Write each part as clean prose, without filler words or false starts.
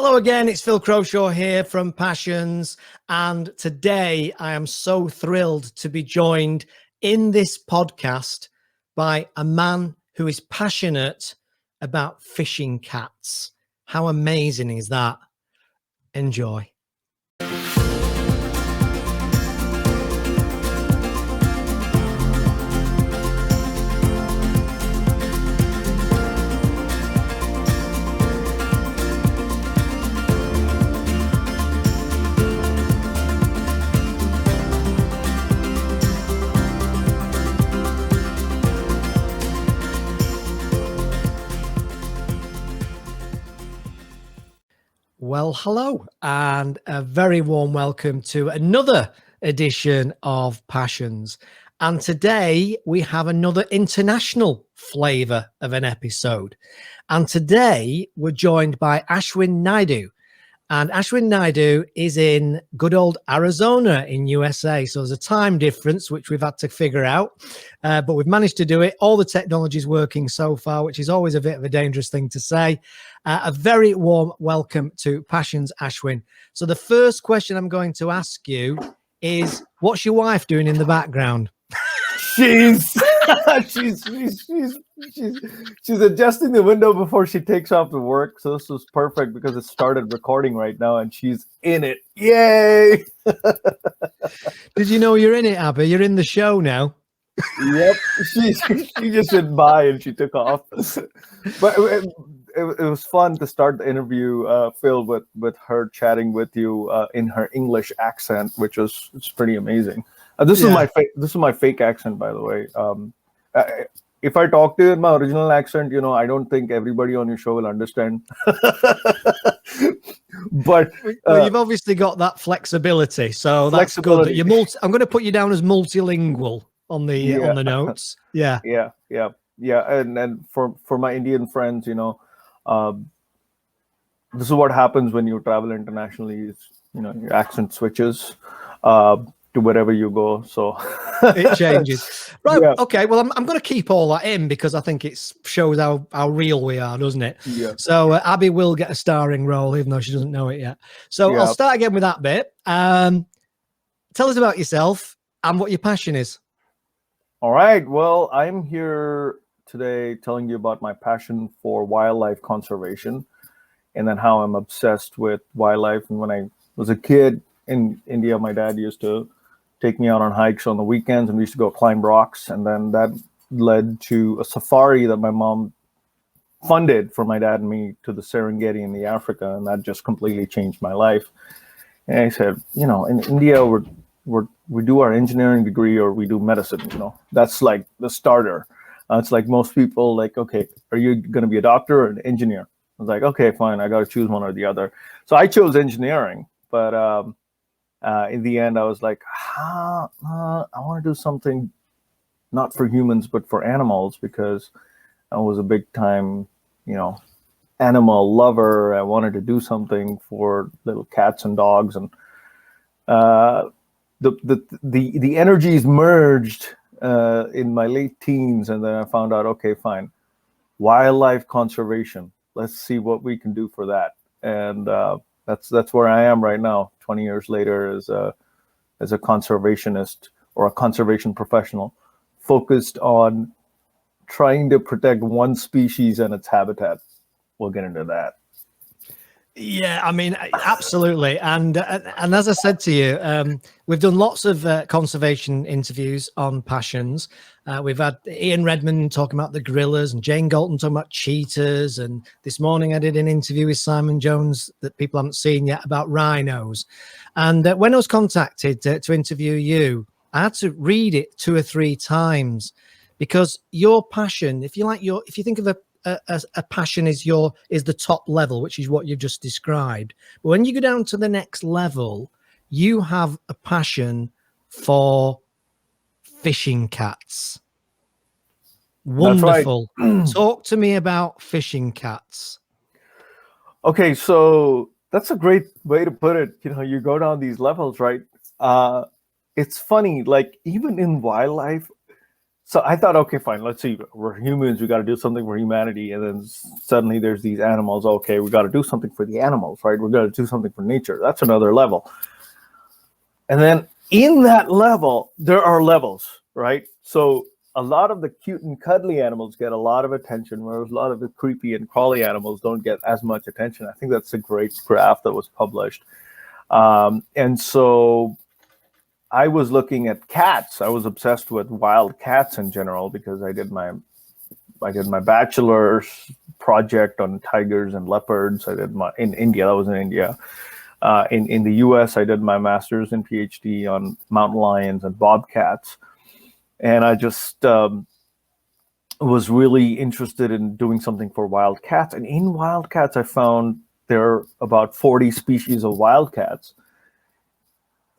Hello again, it's Phil Croshaw here from Passions, and today I am so thrilled to be joined in this podcast by a man who is passionate about fishing cats. How amazing is that? Enjoy. Well, hello, and a very warm welcome to another edition of Passions. And today we have another international flavour of an episode. And today we're joined by Ashwin Naidu. And Ashwin Naidu is in good old Arizona in USA. So there's a time difference, which we've had to figure out. But we've managed to do it. All the technology is working so far, which is always a bit of a dangerous thing to say. A very warm welcome to Passions, Ashwin. So the first question I'm going to ask you is, what's your wife doing in the background? She's adjusting the window before she takes off to work. So this was perfect because it started recording right now and she's in it. Yay! Did you know you're in it, Abby? You're in the show now. Yep. She just went by and she took off. But it was fun to start the interview, Phil, with her chatting with you in her English accent, which was pretty amazing. This is my fake accent, by the way. If I talk to you in my original accent, I don't think everybody on your show will understand. But well, you've obviously got that flexibility, so that's good. That you're I'm going to put you down as multilingual on the notes. Yeah. And for my Indian friends, this is what happens when you travel internationally. Your accent switches to wherever you go, so it changes. Right. Yeah. Okay. Well, I'm going to keep all that in because I think it shows how real we are, doesn't it? Yeah. So Abby will get a starring role, even though she doesn't know it yet. So I'll start again with that bit. Tell us about yourself and what your passion is. All right. Well, I'm here today telling you about my passion for wildlife conservation, and then how I'm obsessed with wildlife. And when I was a kid in India, my dad used to take me out on hikes on the weekends, and we used to go climb rocks. And then that led to a safari that my mom funded for my dad and me to the Serengeti in the Africa. And that just completely changed my life. And I said, in India, we do our engineering degree or we do medicine, that's like the starter. It's like most people like, okay, are you going to be a doctor or an engineer? I was like, okay, fine. I got to choose one or the other. So I chose engineering, but in the end, I was like, I want to do something not for humans, but for animals, because I was a big time, animal lover. I wanted to do something for little cats and dogs, and the energies merged in my late teens, and then I found out, okay, fine, wildlife conservation. Let's see what we can do for that, and that's where I am right now, 20 years later, as a conservationist or a conservation professional, focused on trying to protect one species and its habitat. We'll get into that. Yeah, I mean, absolutely. And as I said to you, we've done lots of conservation interviews on Passions. We've had Ian Redmond talking about the gorillas and Jane Galton talking about cheetahs. And this morning I did an interview with Simon Jones that people haven't seen yet about rhinos. And when I was contacted to interview you, I had to read it 2 or 3 times, because your passion, if you think of a passion is the top level, which is what you've just described. But when you go down to the next level, you have a passion for fishing cats. Wonderful. Right. Talk to me about fishing cats. Okay, so that's a great way to put it. You go down these levels, right? It's funny, like even in wildlife, So I thought, okay, fine, let's see, we're humans, we got to do something for humanity. And then suddenly there's these animals. Okay, we got to do something for the animals, right? We got to do something for nature. That's another level. And then in that level, there are levels, right? So a lot of the cute and cuddly animals get a lot of attention, whereas a lot of the creepy and crawly animals don't get as much attention. I think that's a great graph that was published. And so I was looking at cats. I was obsessed with wild cats in general because I did my bachelor's project on tigers and leopards. I did my in India. That was in India. In the U.S., I did my master's and PhD on mountain lions and bobcats, and I just was really interested in doing something for wild cats. And in wild cats, I found there are about 40 species of wild cats.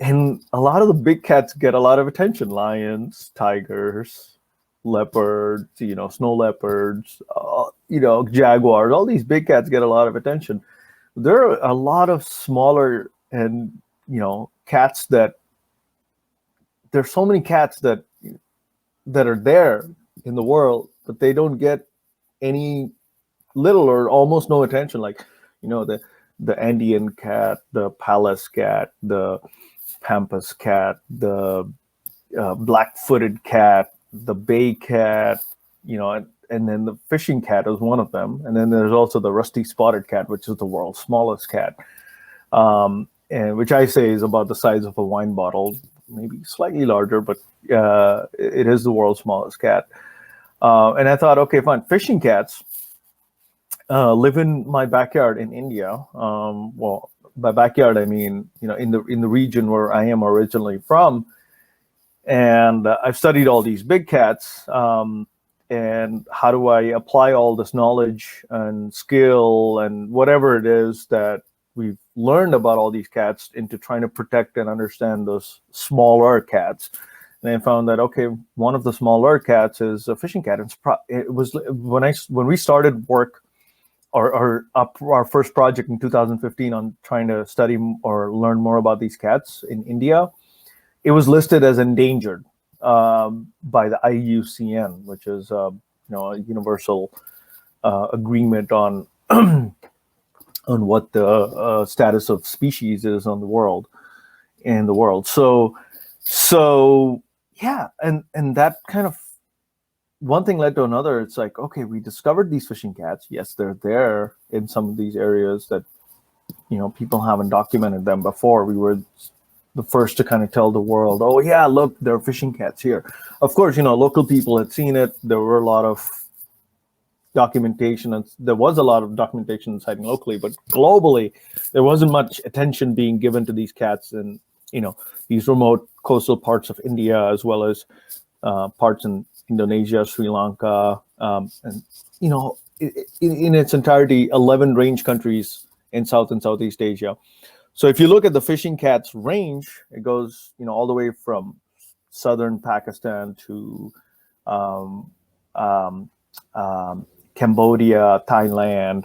And a lot of the big cats get a lot of attention: lions, tigers, leopards, snow leopards, jaguars. All these big cats get a lot of attention. There are a lot of smaller and cats that there's so many cats that are there in the world, but they don't get any little or almost no attention. Like the Andean cat, the Pallas cat, the Pampas cat, the black-footed cat, the bay cat, and then the fishing cat is one of them. And then there's also the rusty spotted cat, which is the world's smallest cat, and which I say is about the size of a wine bottle, maybe slightly larger, but it is the world's smallest cat. And I thought, okay, fine, fishing cats live in my backyard in India. Well, by backyard, I mean, in the region where I am originally from. And I've studied all these big cats. And how do I apply all this knowledge and skill and whatever it is that we've learned about all these cats into trying to protect and understand those smaller cats? And I found that, okay, one of the smaller cats is a fishing cat. It was when we started work, our first project in 2015 on trying to study or learn more about these cats in India, it was listed as endangered by the IUCN, which is a universal agreement on on what the status of species is in the world. So yeah, and that kind of one thing led to another. It's like, okay, we discovered these fishing cats. Yes, they're there in some of these areas that people haven't documented them before. We were the first to kind of tell the world, oh yeah, look, there are fishing cats here. Of course, local people had seen it. There were a lot of documentation, and there was a lot of documentation sighting locally, but globally, there wasn't much attention being given to these cats in these remote coastal parts of India, as well as parts in Indonesia, Sri Lanka, and in its entirety, 11 range countries in South and Southeast Asia. So if you look at the fishing cat's range, it goes, all the way from southern Pakistan to Cambodia, Thailand,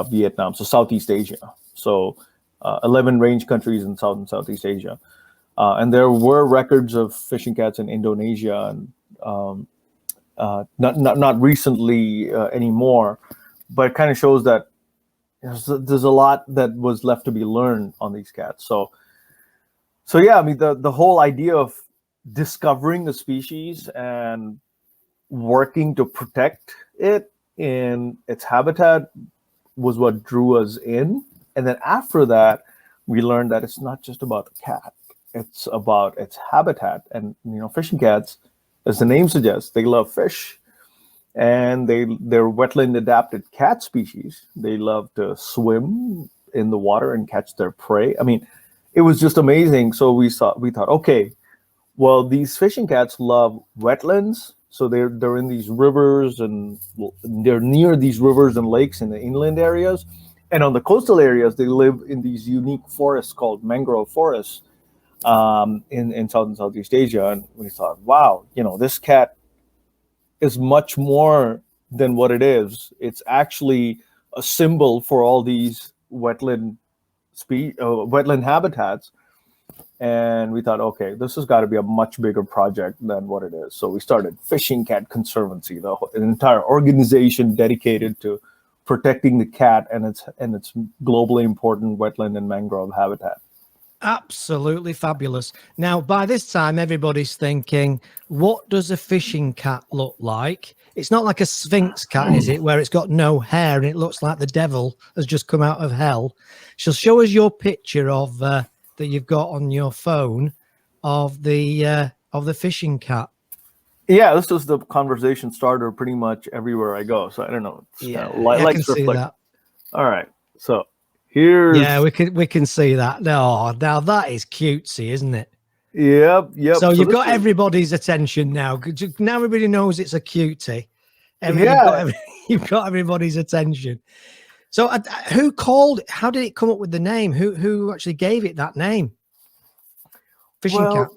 Vietnam, so Southeast Asia. So 11 range countries in South and Southeast Asia. And there were records of fishing cats in Indonesia, and not recently anymore, but it kind of shows that there's a lot that was left to be learned on these cats. So yeah, I mean, the whole idea of discovering a species and working to protect it in its habitat was what drew us in. And then after that, we learned that it's not just about the cat, it's about its habitat. And fishing cats, as the name suggests, they love fish. And they're wetland adapted cat species. They love to swim in the water and catch their prey. I mean, it was just amazing. So we thought, okay, well, these fishing cats love wetlands. So they're in these rivers, and they're near these rivers and lakes in the inland areas. And on the coastal areas, they live in these unique forests called mangrove forests in South and Southeast Asia. And we thought, wow, this cat is much more than what it is. It's actually a symbol for all these wetland habitats. And we thought, okay, this has got to be a much bigger project than what it is. So we started Fishing Cat Conservancy, an entire organization dedicated to protecting the cat and its globally important wetland and mangrove habitat. Absolutely fabulous. Now, by this time, everybody's thinking, what does a fishing cat look like? It's not like a Sphinx cat, is it? Where it's got no hair and it looks like the devil has just come out of hell. She'll show us your picture of that you've got on your phone of the fishing cat. Yeah, this is the conversation starter pretty much everywhere I go. So I don't know. It's Yeah, I can see that. All right, so here's. Yeah, we can see that. No, now that is cutesy, isn't it? Yep. So you've got everybody's attention now. Now everybody knows it's a cutie. You've got everybody's attention. So who called? How did it come up with the name? Who actually gave it that name? Fishing cat.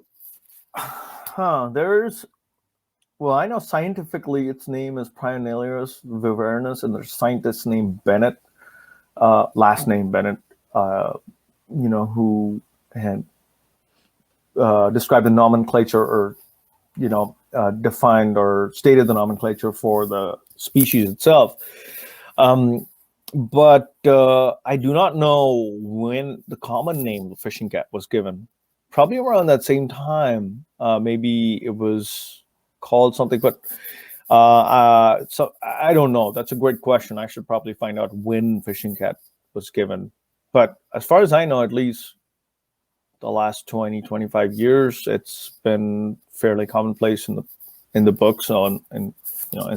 Well, I know scientifically its name is Prionellius vivernus, and there's a scientist named Bennett, last name Bennett, who had described the nomenclature or, defined or stated the nomenclature for the species itself. But I do not know when the common name the fishing cat was given. Probably around that same time. Maybe it was called something, but so I don't know. That's a great question. I should probably find out when fishing cat was given. But as far as I know, at least the last 20-25 years, it's been fairly commonplace in the books in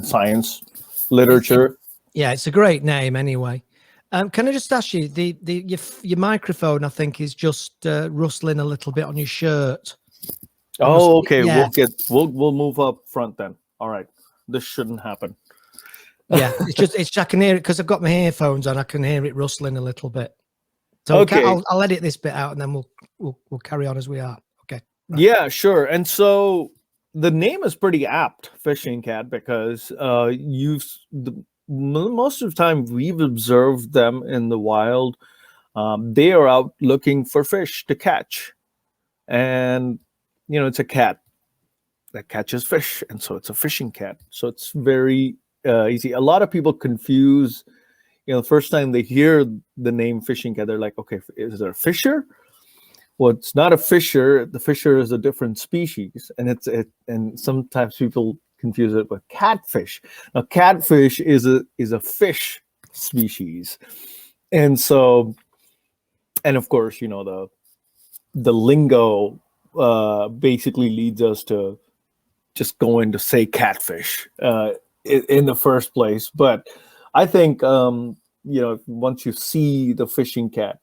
science literature. Yeah, it's a great name anyway. Can I just ask you, your microphone, I think, is just rustling a little bit on your shirt. Oh, okay. Yeah. We'll move up front then. All right. This shouldn't happen. Yeah, it's I can hear it because I've got my earphones on. I can hear it rustling a little bit. So okay, I'll edit this bit out and then we'll carry on as we are. Okay. Right. Yeah, sure. And so the name is pretty apt, fishing cat, because most of the time we've observed them in the wild. They are out looking for fish to catch, and it's a cat that catches fish, and so it's a fishing cat. So it's very easy. A lot of people confuse, the first time they hear the name fishing cat, they're like, okay, is it a fisher? Well, it's not a fisher. The fisher is a different species, and sometimes people confuse it with catfish. Now, catfish is a fish species, and of course, the lingo basically leads us to just going to say catfish in the first place. But I think once you see the fishing cat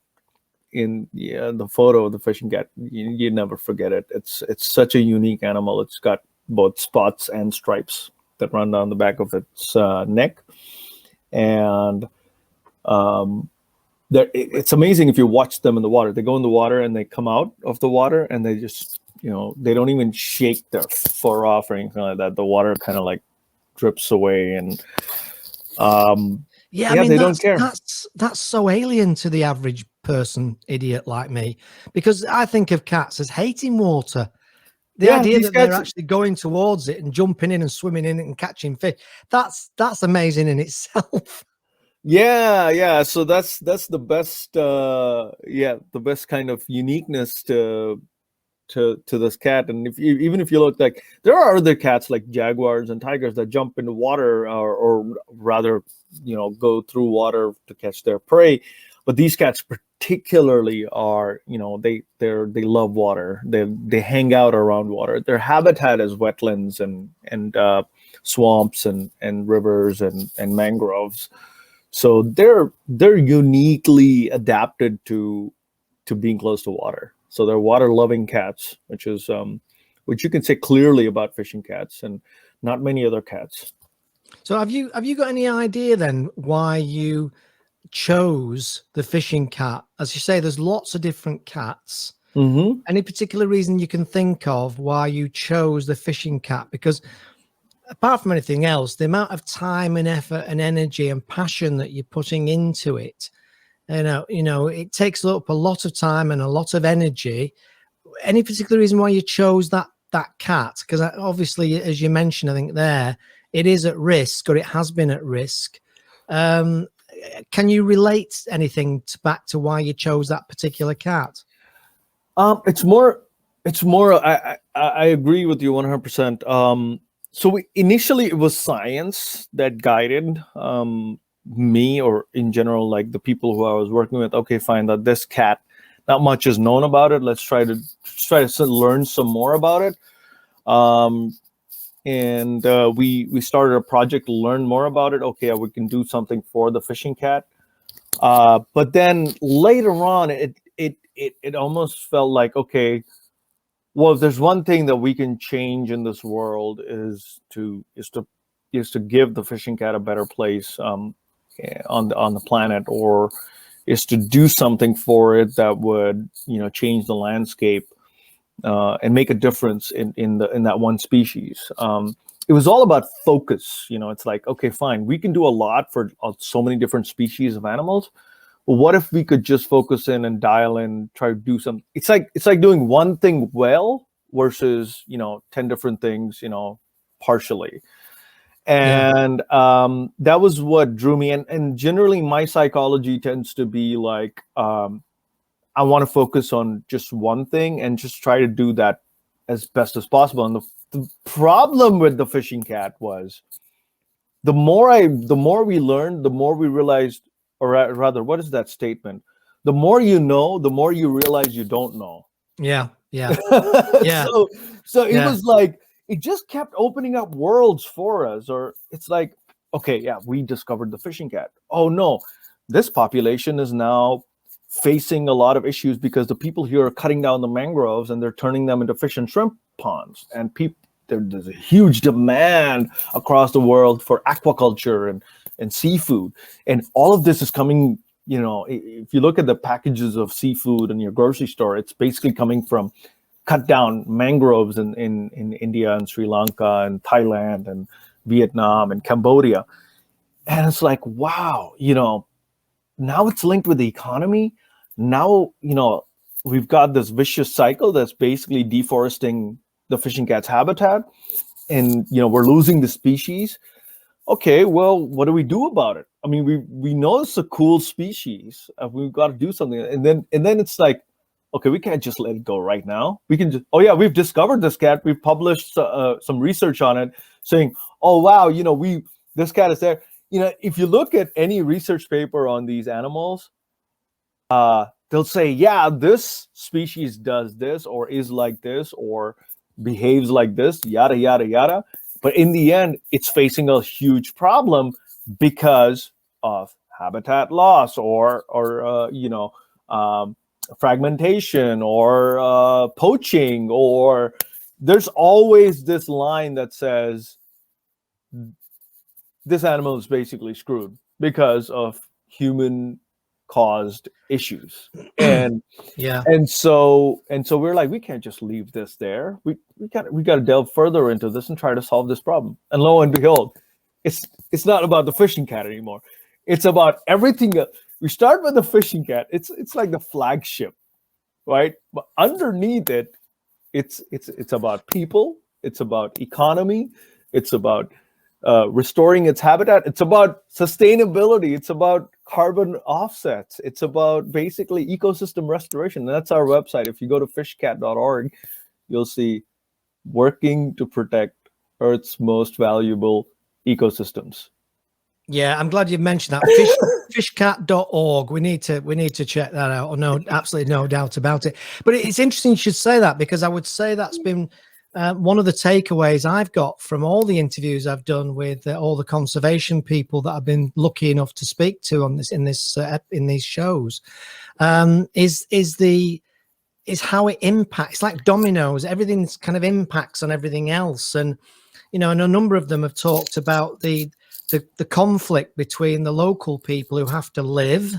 in the photo of the fishing cat, you never forget it. It's such a unique animal. It's got both spots and stripes that run down the back of its neck, and it's amazing if you watch them in the water. They go in the water and they come out of the water and they just, they don't even shake their fur off or anything like that. The water kind of like drips away, and they don't care. That's so alien to the average person, idiot like me, because I think of cats as hating water. The idea that they're actually going towards it and jumping in and swimming in it and catching fish, that's amazing in itself. Yeah. So that's the best, the best kind of uniqueness to this cat. And even if you look, like, there are other cats like jaguars and tigers that jump into water or rather, go through water to catch their prey. But these cats particularly are, they love water. They hang out around water. Their habitat is wetlands and swamps and rivers and mangroves. So they're uniquely adapted to being close to water. So they're water-loving cats, which you can say clearly about fishing cats and not many other cats. So have you got any idea then why you chose the fishing cat? As you say, there's lots of different cats. Mm-hmm. Any particular reason you can think of why you chose the fishing cat? Because apart from anything else, the amount of time and effort and energy and passion that you're putting into it, it takes up a lot of time and a lot of energy. any particular reason why you chose that cat? Because obviously, as you mentioned, I think there it is at risk, or it has been at risk. Can you relate anything back to why you chose that particular cat? It's more. I agree with you 100%. So initially it was science that guided me, or in general, like the people who I was working with. Okay, fine. That this cat, not much is known about it. Let's try to learn some more about it. And we started a project to learn more about it. Okay, we can do something for the fishing cat. But then later on, it almost felt like, okay, well, if there's one thing that we can change in this world is to give the fishing cat a better place on the planet, or is to do something for it that would change the landscape and make a difference in that one species. It was all about focus. It's like, okay, fine, we can do a lot for so many different species of animals. But what if we could just focus in and dial in, try to do something? It's like doing one thing well versus 10 different things partially. And that was what drew me. And generally my psychology tends to be like, I want to focus on just one thing and just try to do that as best as possible. And the problem with the fishing cat was the more we learned, the more we realized, or rather, what is that statement? The more you know, the more you realize you don't know. Yeah. So it was like, it just kept opening up worlds for us. Or it's like, okay, yeah, we discovered the fishing cat. Oh no, this population is now facing a lot of issues because the people here are cutting down the mangroves and they're turning them into fish and shrimp ponds. And there's a huge demand across the world for aquaculture and seafood. And all of this is coming, if you look at the packages of seafood in your grocery store, it's basically coming from cut down mangroves in India and Sri Lanka and Thailand and Vietnam and Cambodia. And it's like, wow, now it's linked with the economy. Now, we've got this vicious cycle that's basically deforesting the fishing cat's habitat. And, we're losing the species. Okay, well, what do we do about it? I mean, we know it's a cool species. We've got to do something. And then it's like, okay, we can't just let it go right now. We can just, oh yeah, we've discovered this cat. We've published some research on it saying, oh wow, this cat is there. If you look at any research paper on these animals, they'll say, yeah, this species does this, or is like this, or behaves like this, yada, yada, yada. But in the end, it's facing a huge problem because of habitat loss or fragmentation or poaching, or there's always this line that says this animal is basically screwed because of human caused issues. And so we're like, we can't just leave this there. We got to delve further into this and try to solve this problem. And lo and behold, it's not about the fishing cat anymore. It's about everything else. We start with the fishing cat. It's like the flagship, right? But underneath it, it's about people. It's about economy. It's about restoring its habitat. It's about sustainability. It's about carbon offsets. It's about basically ecosystem restoration. And that's our website. If you go to fishcat.org, you'll see working to protect Earth's most valuable ecosystems. Yeah, I'm glad you mentioned that. Fishcat.org. We need to check that out. No, absolutely no doubt about it. But it's interesting you should say that, because I would say that's been one of the takeaways I've got from all the interviews I've done with all the conservation people that I've been lucky enough to speak to on this in these shows, is how it impacts, like dominoes. Everything's kind of impacts on everything else, and and a number of them have talked about the conflict between the local people who have to live,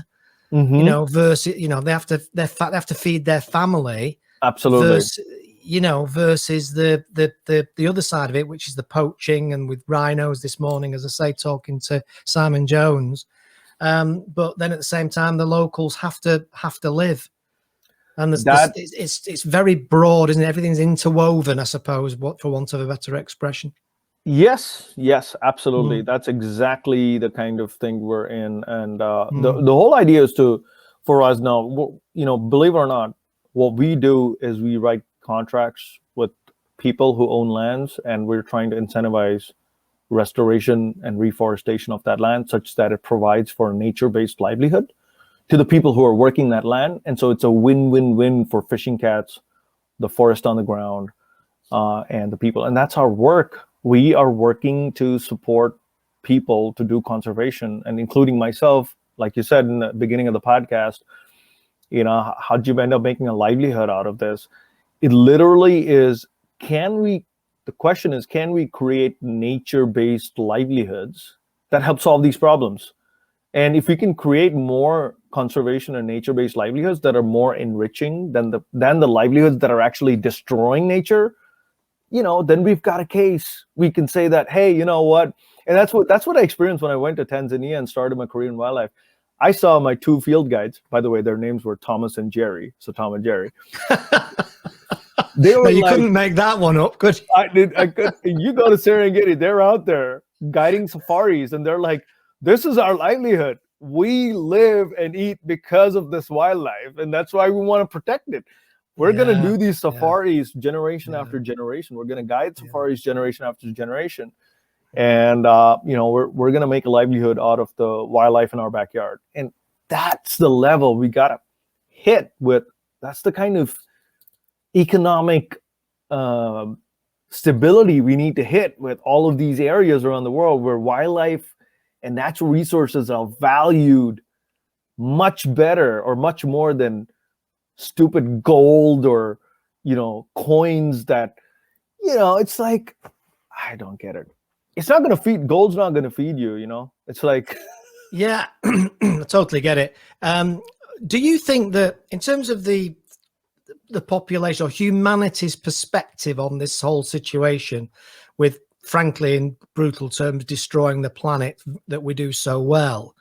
versus they have to feed their family. Absolutely. Versus the other side of it, which is the poaching, and with rhinos this morning, as I say, talking to Simon Jones. But then at the same time, the locals have to live. And it's very broad, isn't it? Everything's interwoven, I suppose, for want of a better expression. Yes, absolutely. That's exactly the kind of thing we're in. And the whole idea is for us now, believe it or not, what we do is we write contracts with people who own lands, and we're trying to incentivize restoration and reforestation of that land such that it provides for a nature-based livelihood to the people who are working that land. And so it's a win-win-win for fishing cats, the forest on the ground, and the people. And that's our work. We are working to support people to do conservation, and including myself, like you said in the beginning of the podcast, how'd you end up making a livelihood out of this? It literally is, the question is, can we create nature-based livelihoods that help solve these problems? And if we can create more conservation and nature-based livelihoods that are more enriching than the livelihoods that are actually destroying nature, then we've got a case. We can say that, hey, you know what? And that's what I experienced when I went to Tanzania and started my career in wildlife. I saw my 2 field guides. By the way, their names were Thomas and Jerry. So Tom and Jerry. They were you couldn't make that one up, could you? I could. You go to Serengeti, they're out there guiding safaris, and they're like, this is our livelihood. We live and eat because of this wildlife, and that's why we want to protect it. We're going to do these safaris generation after generation. We're going to guide safaris generation after generation. And, we're going to make a livelihood out of the wildlife in our backyard. And that's the level we got to hit with. That's the kind of economic stability we need to hit with all of these areas around the world where wildlife and natural resources are valued much better or much more than stupid gold or coins that it's like, I don't get it. It's not going to feed, gold's not going to feed you. It's like, yeah. I totally get it. Do you think that in terms of the population or humanity's perspective on this whole situation, with, frankly, in brutal terms, destroying the planet that we do so well,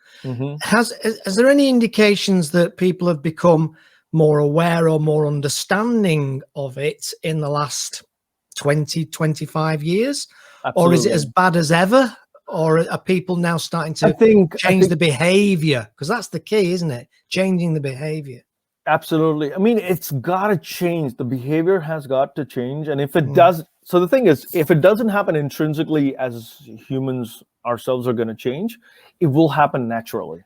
has there any indications that people have become more aware or more understanding of it in the last 20, 25 years? Absolutely. Or is it as bad as ever? Or are people now starting to change the behavior? Because that's the key, isn't it? Changing the behavior. Absolutely. I mean, it's got to change. The behavior has got to change. And if it does, so the thing is, if it doesn't happen intrinsically as humans ourselves are going to change, it will happen naturally.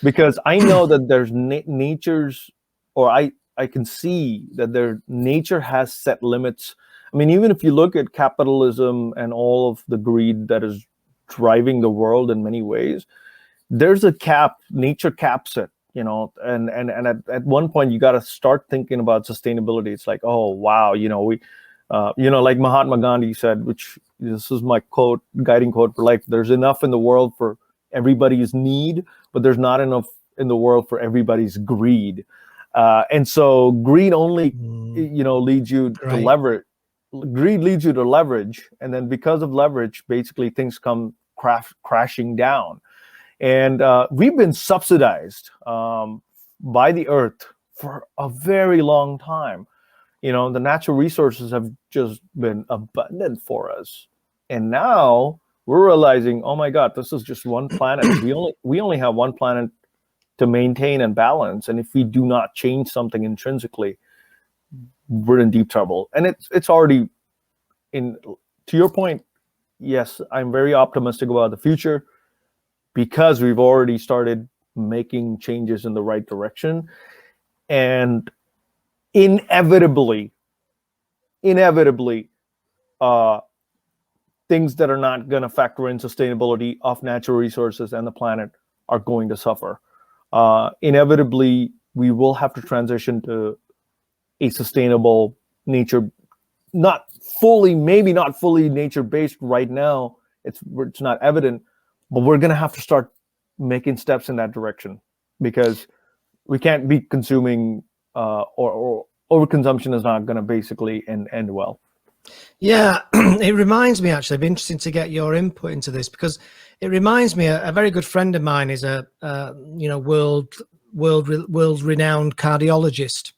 Because I know that there's nature's, or I can see that nature has set limits. I mean, even if you look at capitalism and all of the greed that is driving the world in many ways, there's a cap. Nature caps it. And at one point you got to start thinking about sustainability. It's like, oh wow, we, like Mahatma Gandhi said, which this is my quote, guiding quote for life: "There's enough in the world for everybody's need, but there's not enough in the world for everybody's greed." And so greed only, leads you to leverage. Greed leads you to leverage, and then because of leverage, basically things come crashing down. And we've been subsidized by the earth for a very long time. The natural resources have just been abundant for us. And now we're realizing, oh my God, this is just one planet. We only have one planet to maintain and balance. And if we do not change something intrinsically, we're in deep trouble. And it's already to your point, yes, I'm very optimistic about the future, because we've already started making changes in the right direction. And inevitably, things that are not going to factor in sustainability of natural resources and the planet are going to suffer. Inevitably, we will have to transition to a sustainable nature, maybe not fully nature-based right now. It's not evident. But we're going to have to start making steps in that direction, because we can't be consuming or overconsumption is not going to basically end well. Yeah, it reminds me, actually, it'd be interesting to get your input into this, because it reminds me, a very good friend of mine is a world renowned cardiologist,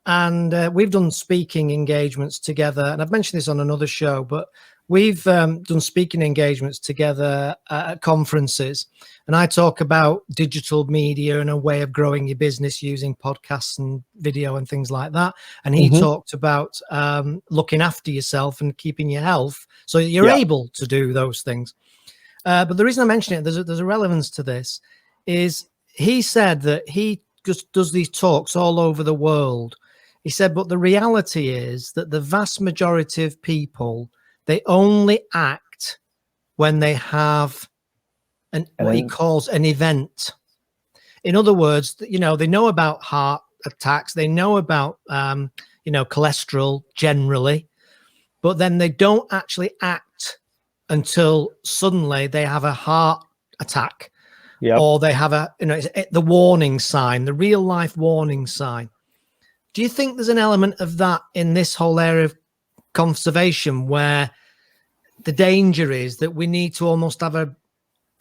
and we've done speaking engagements together. And I've mentioned this on another show, but we've done speaking engagements together at conferences. And I talk about digital media and a way of growing your business using podcasts and video and things like that. And he talked about looking after yourself and keeping your health so that you're able to do those things. But the reason I mention it, there's a relevance to this, is he said that he just does these talks all over the world. He said, but the reality is that the vast majority of people, they only act when they have what he calls an event. In other words, you know, they know about heart attacks, they know about, you know, cholesterol generally, but then they don't actually act until suddenly they have a heart attack, or they have a, you know, the warning sign, the real life warning sign. Do you think there's an element of that in this whole area of conservation, where the danger is that we need to almost have a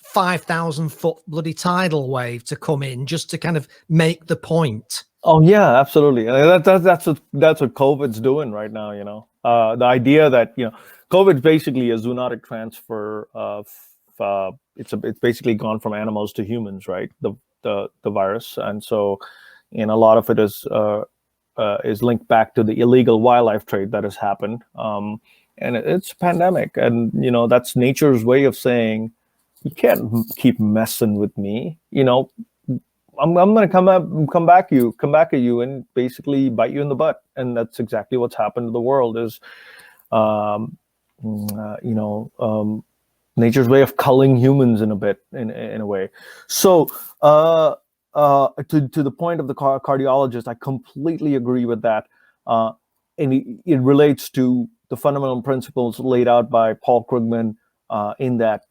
5,000 foot bloody tidal wave to come in just to kind of make the point? Oh yeah, absolutely. That's what COVID's doing right now. You know, the idea that, you know, COVID is basically a zoonotic transfer of it's basically gone from animals to humans, right? The virus, and so, and a lot of it is linked back to the illegal wildlife trade that has happened. And it's a pandemic, and you know, that's nature's way of saying, you can't keep messing with me. You know, I'm going to come back at you and basically bite you in the butt. And that's exactly what's happened to the world. Is nature's way of culling humans in a way. So to the point of the cardiologist, I completely agree with that. And it relates to the fundamental principles laid out by Paul Krugman in that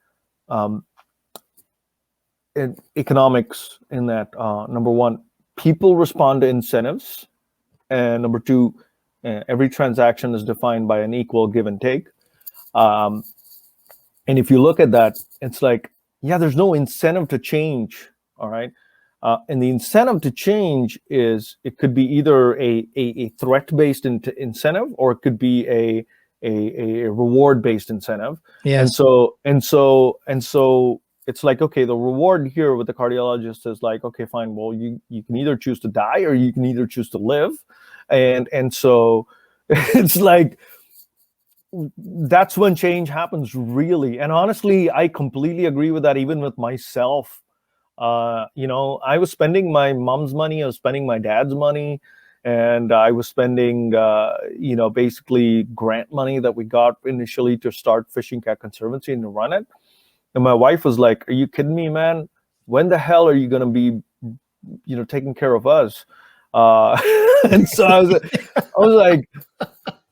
in economics, in that number one, people respond to incentives, and number two, every transaction is defined by an equal give and take. And if you look at that, it's like, yeah, there's no incentive to change. All right. And the incentive to change is, it could be either a threat-based incentive, or it could be a reward-based incentive. Yes. And so it's like, okay, the reward here with the cardiologist is like, okay, fine. Well, you can either choose to die, or you can either choose to live. And so it's like, that's when change happens, really. And honestly, I completely agree with that, even with myself. You know, I was spending my mom's money, I was spending my dad's money, and I was spending, you know, basically grant money that we got initially to start Fishing Cat Conservancy and to run it. And my wife was like, "Are you kidding me, man? When the hell are you going to be, you know, taking care of us?" And so I was like,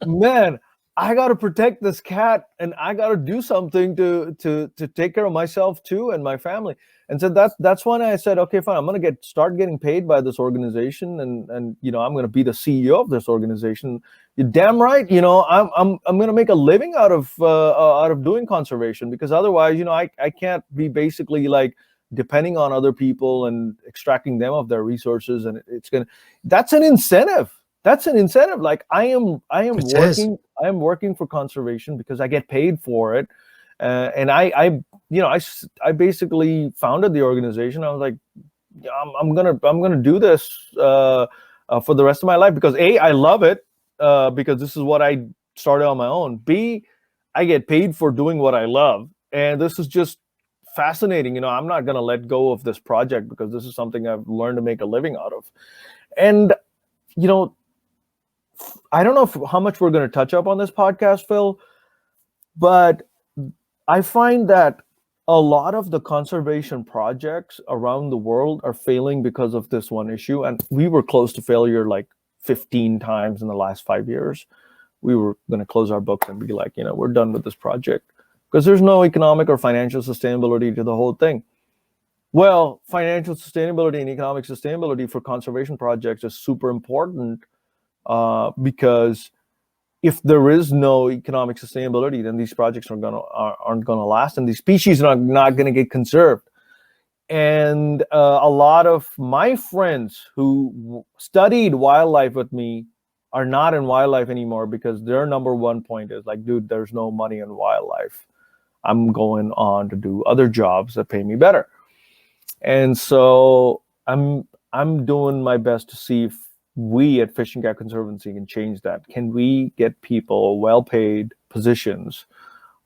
man, I got to protect this cat, and I got to do something to take care of myself too, and my family. And so that's when I said, okay, fine, I'm going to start getting paid by this organization, and you know, I'm going to be the CEO of this organization. You're damn right. You know, I'm going to make a living out of doing conservation, because otherwise, you know, I can't be basically like depending on other people and extracting them of their resources, and that's an incentive. That's an incentive. Like I am working for conservation because I get paid for it. And I basically founded the organization. I was like, I'm gonna do this for the rest of my life, because A, I love it, because this is what I started on my own. B, I get paid for doing what I love, and this is just fascinating. You know, I'm not gonna let go of this project, because this is something I've learned to make a living out of. And you know, I don't know how much we're going to touch up on this podcast, Phil, but I find that a lot of the conservation projects around the world are failing because of this one issue. And we were close to failure like 15 times in the last 5 years. We were going to close our books and be like, you know, we're done with this project, because there's no economic or financial sustainability to the whole thing. Well, financial sustainability and economic sustainability for conservation projects is super important. Because if there is no economic sustainability, then these projects aren't gonna last, and these species are not gonna get conserved. And a lot of my friends who studied wildlife with me are not in wildlife anymore because their number one point is like, dude, there's no money in wildlife. I'm going on to do other jobs that pay me better. And so I'm doing my best to see if we at Fish and Game Conservancy can change that. Can we get people well-paid positions?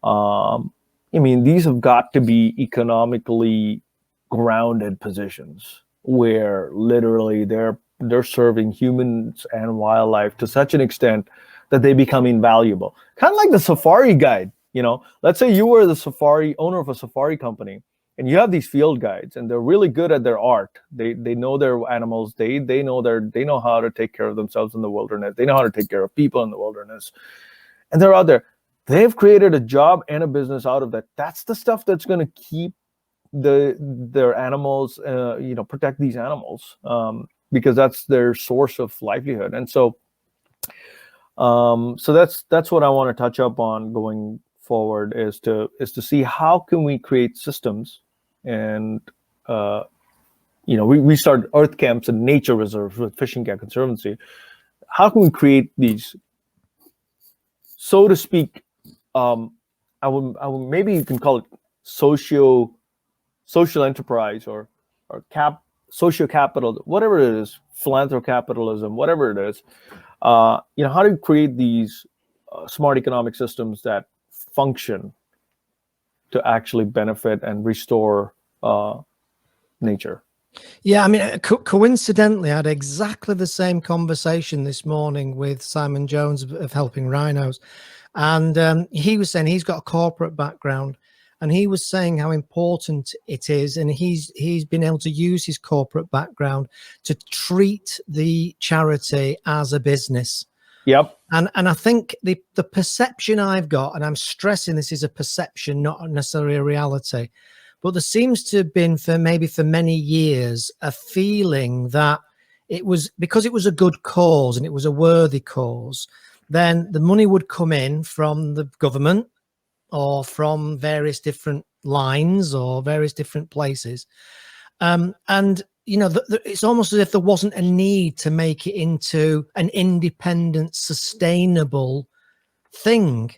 I mean, these have got to be economically grounded positions where literally they're serving humans and wildlife to such an extent that they become invaluable. Kind of like the safari guide, you know. Let's say you were the safari owner of a safari company, and you have these field guides, and they're really good at their art. They know their animals. They know how to take care of themselves in the wilderness. They know how to take care of people in the wilderness, and they're out there. They've created a job and a business out of that. That's the stuff that's going to keep their animals, protect these animals, because that's their source of livelihood. And so, so that's what I want to touch up on going forward is to see how can we create systems, and we start earth camps and nature reserves with Fish and Game Conservancy. How can we create these, so to speak? I would maybe you can call it social enterprise or social capital, whatever it is, philanthrocapitalism, whatever it is. How do you create these smart economic systems that function to actually benefit and restore nature? Yeah, I mean, coincidentally, I had exactly the same conversation this morning with Simon Jones of Helping Rhinos. And he was saying he's got a corporate background, and he was saying how important it is. And he's been able to use his corporate background to treat the charity as a business. Yep. And I think the perception I've got, and I'm stressing this is a perception, not necessarily a reality, but there seems to have been for many years a feeling that it was because it was a good cause and it was a worthy cause, then the money would come in from the government or from various different lines or various different places. And, it's almost as if there wasn't a need to make it into an independent, sustainable thing.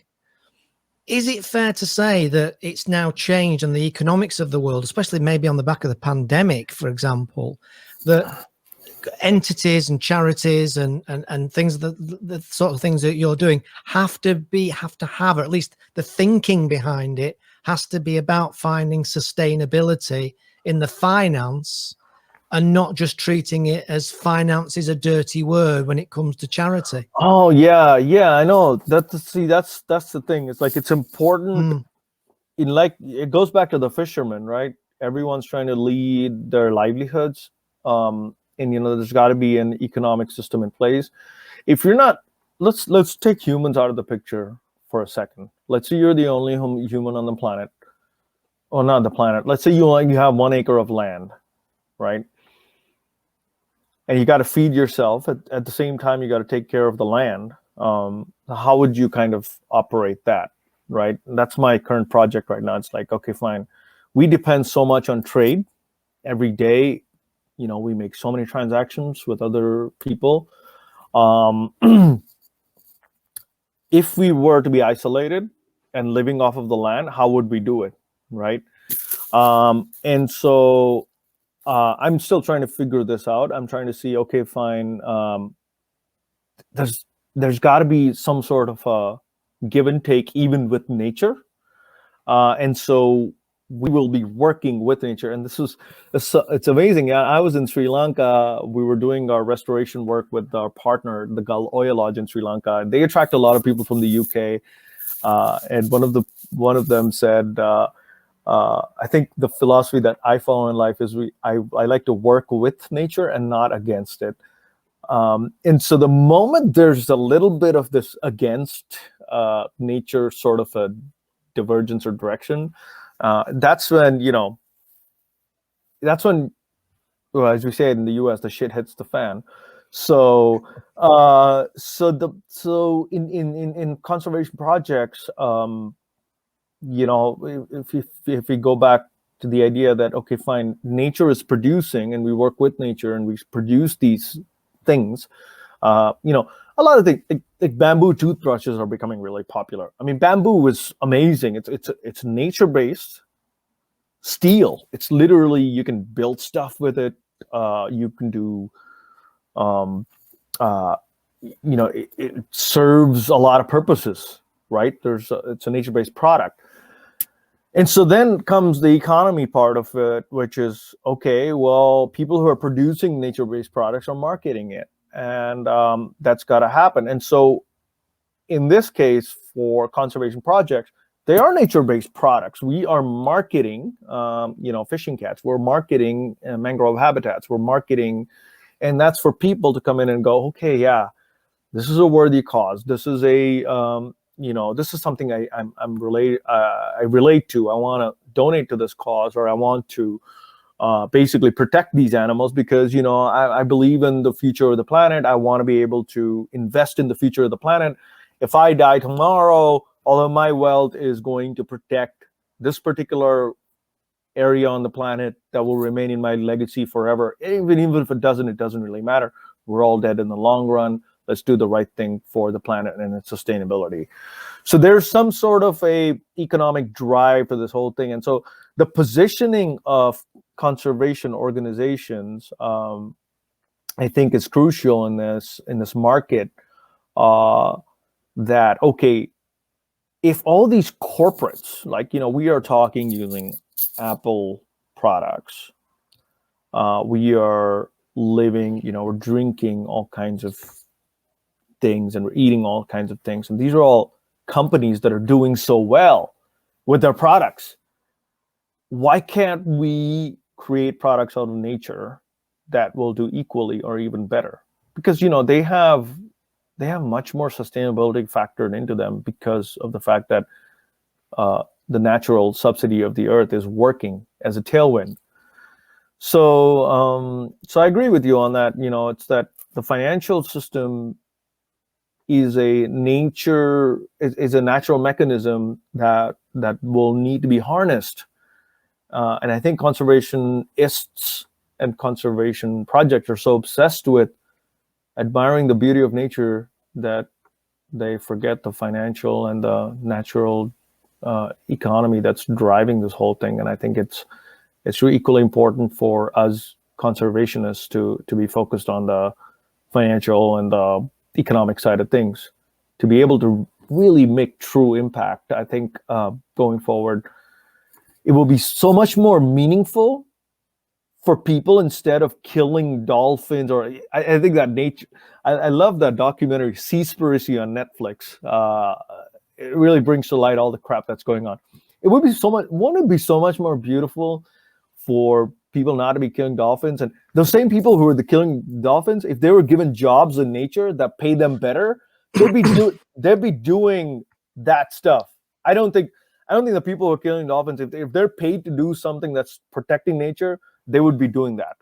Is it fair to say that it's now changed and the economics of the world, especially maybe on the back of the pandemic, for example, that entities and charities and things, the sort of things that you're doing have to have, or at least the thinking behind it has to be about finding sustainability in the finance and not just treating it as finance is a dirty word when it comes to charity? Oh yeah, I know. That's the thing. It's like it's important. In like it goes back to the fishermen, right? Everyone's trying to lead their livelihoods. And there's got to be an economic system in place. If you're not, let's take humans out of the picture for a second. Let's say you're the only human on the planet, or not the planet. Let's say you have 1 acre of land, right? And you got to feed yourself at the same time. You got to take care of the land. How would you kind of operate that, right? That's my current project right now. It's like, okay, fine. We depend so much on trade every day. We make so many transactions with other people. If we were to be isolated and living off of the land, how would we do it, right? And so I'm still trying to figure this out. I'm trying to see, okay, fine. There's got to be some sort of a give and take even with nature. And so we will be working with nature. And it's amazing. I was in Sri Lanka. We were doing our restoration work with our partner, the Gull Oil Lodge in Sri Lanka. They attract a lot of people from the UK. And one of them said, I think the philosophy that I follow in life is I like to work with nature and not against it. And so the moment there's a little bit of this against nature sort of a divergence or direction, that's when, well, as we say in the US, the shit hits the fan. So in conservation projects, if we go back to the idea that, okay, fine, nature is producing and we work with nature and we produce these things, a lot of things like bamboo toothbrushes are becoming really popular. I mean, bamboo is amazing. It's nature-based steel. It's literally, you can build stuff with it. You can do, it serves a lot of purposes, right? It's a nature-based product. And so then comes the economy part of it, which is, okay, well, people who are producing nature-based products are marketing it. And that's got to happen. And so in this case, for conservation projects, they are nature-based products. We are marketing, fishing catch. We're marketing mangrove habitats. We're marketing, and that's for people to come in and go, okay, yeah, this is a worthy cause. This is this is something I relate to. I want to donate to this cause, or I want to basically protect these animals because, I believe in the future of the planet. I want to be able to invest in the future of the planet. If I die tomorrow, all of my wealth is going to protect this particular area on the planet that will remain in my legacy forever. Even if it doesn't really matter. We're all dead in the long run. Let's do the right thing for the planet and its sustainability. So there's some sort of a economic drive to this whole thing. And so the positioning of conservation organizations, I think, is crucial in this market. That, okay, if all these corporates, like, we are talking using Apple products, we are living, we're drinking all kinds of things and we're eating all kinds of things. And these are all companies that are doing so well with their products. Why can't we create products out of nature that will do equally or even better? Because, they have much more sustainability factored into them because of the fact that the natural subsidy of the earth is working as a tailwind. So I agree with you on that. It's that the financial system is a natural mechanism that will need to be harnessed. And I think conservationists and conservation projects are so obsessed with admiring the beauty of nature that they forget the financial and the natural economy that's driving this whole thing. And I think it's really equally important for us conservationists to be focused on the financial and the economic side of things, to be able to really make true impact. I think going forward, it will be so much more meaningful for people instead of killing dolphins. Or I think that nature, I love that documentary Seaspiracy on Netflix. It really brings to light all the crap that's going on. Wouldn't it be so much more beautiful for people not to be killing dolphins? And those same people who are killing dolphins, if they were given jobs in nature that pay them better, they'd be doing that stuff. I don't think the people who are killing dolphins, if they're paid to do something that's protecting nature, they would be doing that.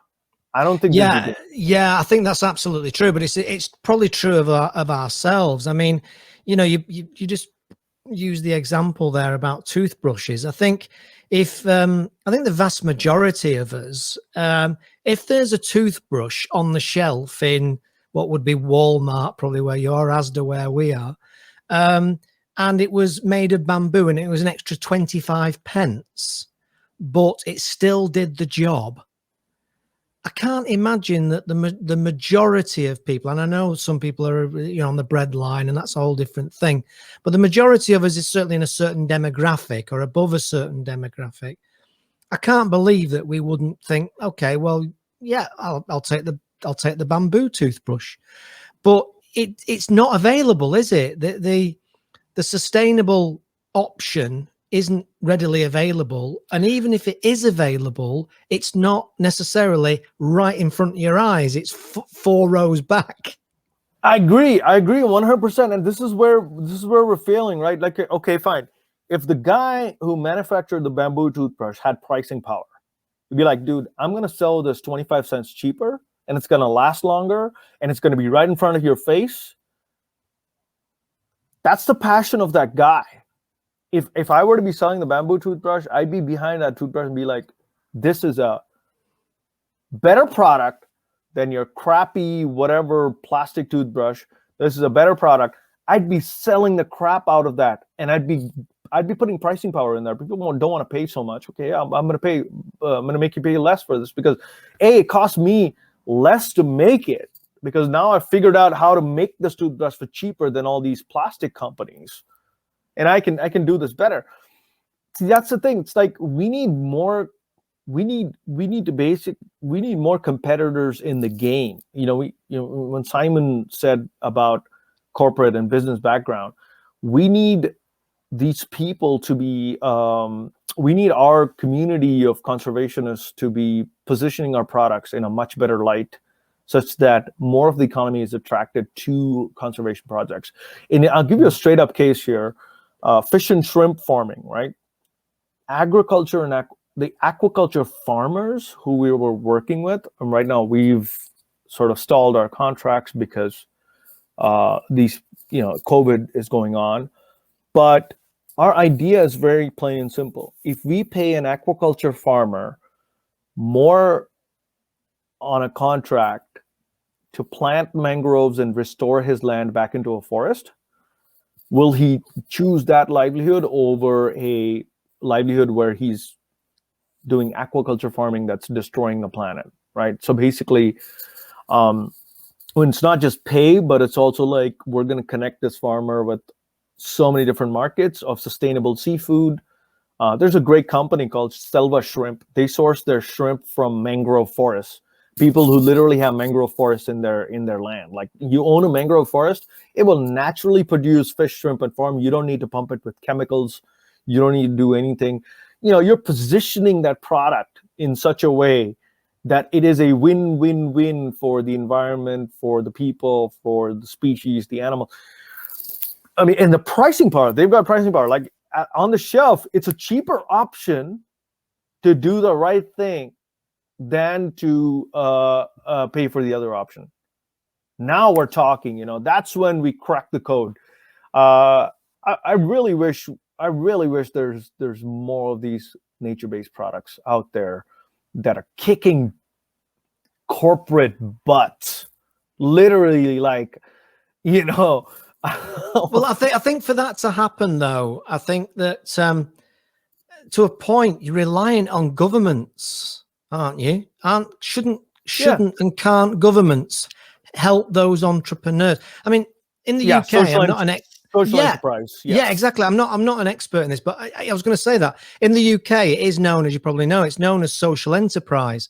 I don't think. Yeah, I think that's absolutely true. But it's probably true of ourselves. I mean, you just use the example there about toothbrushes. I think the vast majority of us, if there's a toothbrush on the shelf in what would be Walmart, probably where you are, Asda where we are, and it was made of bamboo and it was an extra 25 pence, but it still did the job. I can't imagine that the majority of people, and I know some people are on the bread line, and that's a whole different thing, but the majority of us is certainly in a certain demographic or above a certain demographic. I can't believe that we wouldn't think, okay, well, yeah, I'll take the bamboo toothbrush, but it's not available, is it? The sustainable option isn't readily available, and even if it is available, it's not necessarily right in front of your eyes. It's 4 rows back. I agree 100%. And this is where we're failing, right? Like, okay, fine, if the guy who manufactured the bamboo toothbrush had pricing power, you'd be like, dude, I'm going to sell this 25 cents cheaper, and it's going to last longer, and it's going to be right in front of your face. That's the passion of that guy. If I were to be selling the bamboo toothbrush, I'd be behind that toothbrush and be like, this is a better product than your crappy whatever plastic toothbrush, this is a better product, I'd be selling the crap out of that, and I'd be putting pricing power in there. People don't want to pay so much. Okay, I'm going to pay. I'm going to make you pay less for this because it costs me less to make it, because now I've figured out how to make this toothbrush for cheaper than all these plastic companies, and I can do this better. See, that's the thing. It's like we need more. We need more competitors in the game. When Simon said about corporate and business background, we need these people to be. We need our community of conservationists to be positioning our products in a much better light, such that more of the economy is attracted to conservation projects. And I'll give you a straight up case here: fish and shrimp farming, right? Agriculture and the aquaculture farmers who we were working with, and right now we've sort of stalled our contracts because COVID is going on. But our idea is very plain and simple. If we pay an aquaculture farmer more on a contract to plant mangroves and restore his land back into a forest, will he choose that livelihood over a livelihood where he's doing aquaculture farming that's destroying the planet, right? So basically, when it's not just pay, but it's also like we're going to connect this farmer with so many different markets of sustainable seafood. There's a great company called Selva Shrimp. They source their shrimp from mangrove forests. People who literally have mangrove forests in their land. Like, you own a mangrove forest, it will naturally produce fish, shrimp, and farm. You don't need to pump it with chemicals. You don't need to do anything. You're positioning that product in such a way that it is a win-win-win for the environment, for the people, for the species, the animal. I mean, and the pricing power, they've got pricing power. Like, on the shelf, it's a cheaper option to do the right thing than to pay for the other option. Now we're talking, that's when we crack the code. I really wish there's more of these nature-based products out there that are kicking corporate butts, literally, like, Well, I think for that to happen, though, I think that to a point you're relying on governments, aren't you? Shouldn't and can't governments help those entrepreneurs? I mean, in the UK, I'm not an social enterprise. Yes. Yeah, exactly. I'm not an expert in this, but I was going to say that in the UK, it is known, as you probably know, it's known as social enterprise.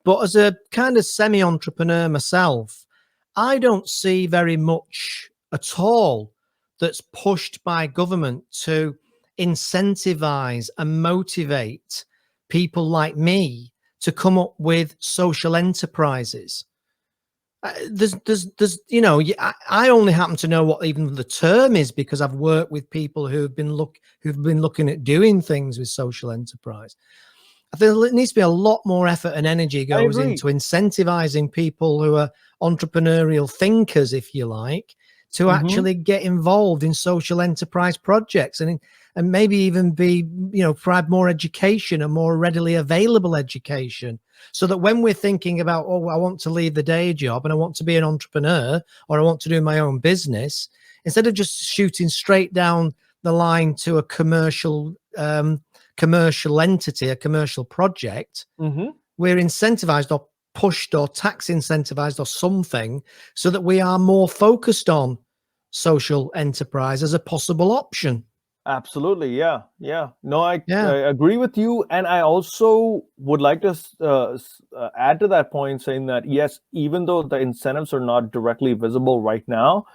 But as a kind of semi-entrepreneur myself, I don't see very much at all that's pushed by government to incentivize and motivate people like me to come up with social enterprises. There's I only happen to know what even the term is because I've worked with people who've been looking at doing things with social enterprise. I think there needs to be a lot more effort and energy goes into incentivizing people who are entrepreneurial thinkers, if you like, to actually get involved in social enterprise projects and maybe even provide more education and more readily available education, so that when we're thinking about, I want to leave the day job and I want to be an entrepreneur or I want to do my own business, instead of just shooting straight down the line to a commercial entity, a commercial project, we're incentivized or pushed or tax incentivized or something, so that we are more focused on social enterprise as a possible option. Absolutely. Yeah. No, I agree with you. And I also would like to add to that point, saying that, yes, even though the incentives are not directly visible right now,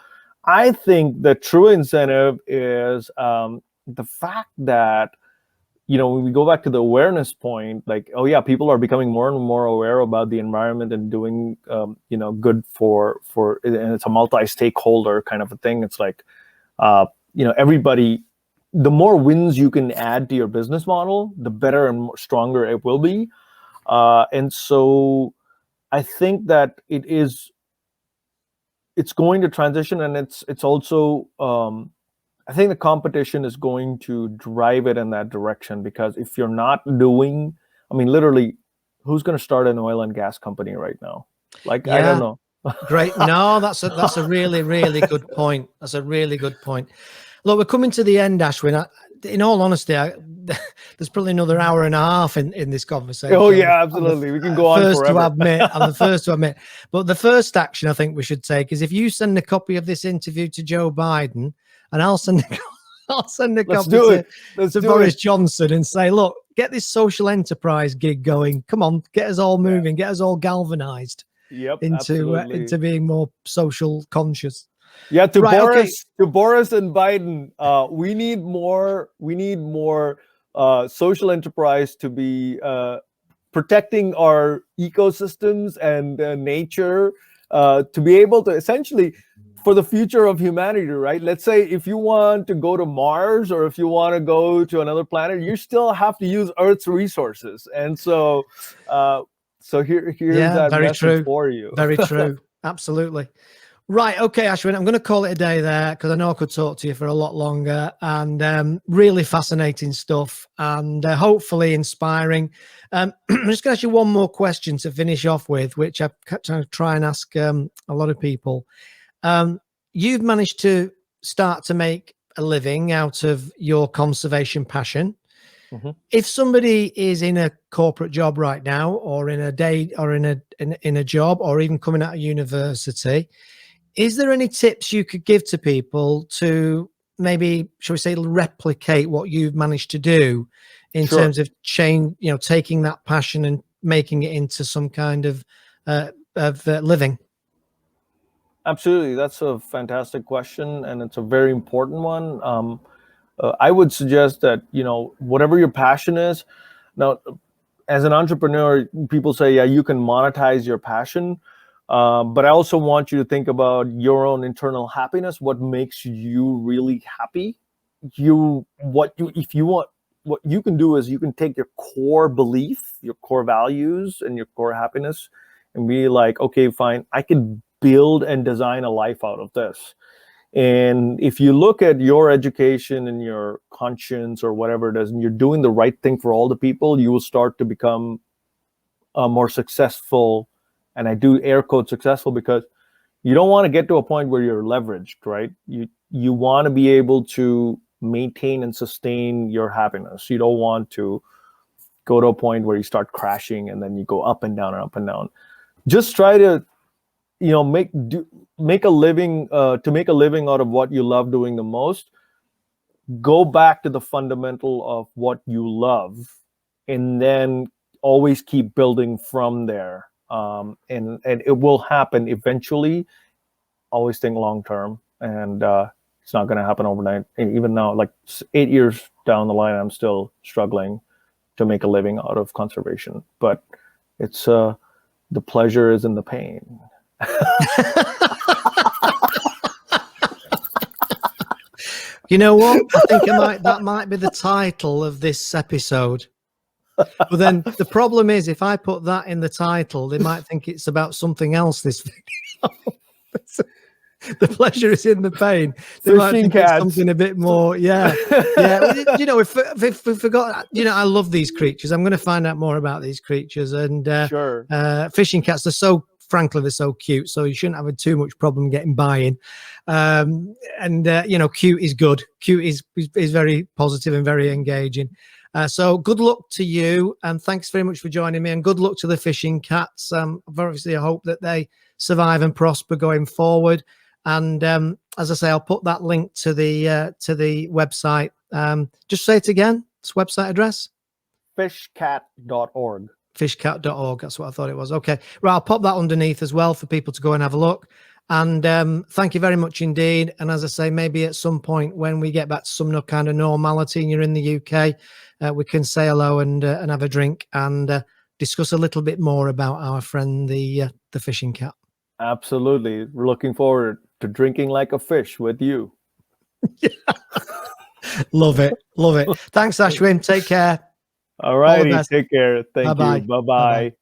I think the true incentive is the fact that, when we go back to the awareness point, like, people are becoming more and more aware about the environment and doing, good for, and it's a multi-stakeholder kind of a thing. It's like, everybody, the more wins you can add to your business model, the better and more stronger it will be. And so I think that it's going to transition, and it's also, I think the competition is going to drive it in that direction, because if you're not doing, literally, who's going to start an oil and gas company right now? Like, I don't know. Great. No, that's a really, really good point. That's a really good point. Look, we're coming to the end, Ashwin. In all honesty, there's probably another hour and a half in this conversation. Oh yeah, absolutely. We can go on forever. I'm the first to admit. But the first action I think we should take is if you send a copy of this interview to Joe Biden, and I'll send a copy to Boris Johnson and say, look, get this social enterprise gig going. Come on, get us all moving, get us all galvanized. Yep, into being more social conscious. Yeah, to Boris and Biden, we need more social enterprise to be protecting our ecosystems and nature, to be able to essentially, for the future of humanity, right? Let's say if you want to go to Mars or if you want to go to another planet, you still have to use Earth's resources, and so here's that message for you. Very true. Absolutely. Right. Okay, Ashwin, I'm going to call it a day there because I know I could talk to you for a lot longer, and really fascinating stuff and hopefully inspiring. I'm just going to ask you one more question to finish off with, which I try and ask a lot of people. You've managed to start to make a living out of your conservation passion. Mm-hmm. If somebody is in a corporate job right now, or in a day, or in a job, or even coming out of university, is there any tips you could give to people to maybe, shall we say, replicate what you've managed to do in terms of taking that passion and making it into some kind of living? Absolutely, that's a fantastic question, and it's a very important one. I would suggest that, whatever your passion is. Now, as an entrepreneur, people say, yeah, you can monetize your passion. But I also want you to think about your own internal happiness. What makes you really happy? What you can do is you can take your core belief, your core values, and your core happiness, and be like, okay, fine, I can build and design a life out of this. And if you look at your education and your conscience or whatever it is, and you're doing the right thing for all the people, you will start to become more successful. And I do air quote successful, because you don't want to get to a point where you're leveraged, right? You want to be able to maintain and sustain your happiness. You don't want to go to a point where you start crashing and then you go up and down and up and down. Just try to make a living out of what you love doing the most. Go back to the fundamental of what you love, and then always keep building from there. And it will happen eventually. Always think long term, and it's not going to happen overnight. And even now, like 8 years down the line, I'm still struggling to make a living out of conservation. But it's the pleasure is in the pain. You know what? I think that might be the title of this episode. But then the problem is, if I put that in the title, they might think it's about something else. This video. The pleasure is in the pain. They might think it's something a bit more. Yeah. We forgot. I love these creatures. I'm going to find out more about these creatures. And sure. Fishing cats. Frankly, they're so cute. So you shouldn't have too much problem getting buy-in. Cute is good. Cute is very positive and very engaging. So good luck to you, and thanks very much for joining me, and good luck to the fishing cats. Obviously, I hope that they survive and prosper going forward. And as I say, I'll put that link to the website. Just say it again. It's website address. Fishcat.org. Fishcat.org. That's what I thought it was. Okay. Right. I'll pop that underneath as well for people to go and have a look. And thank you very much indeed. And as I say, maybe at some point when we get back to some kind of normality and you're in the UK, we can say hello and have a drink and discuss a little bit more about our friend, the fishing cat. Absolutely. We're looking forward to drinking like a fish with you. Love it. Love it. Thanks, Ashwin. Take care. All righty. Take care. Thank you. Bye-bye.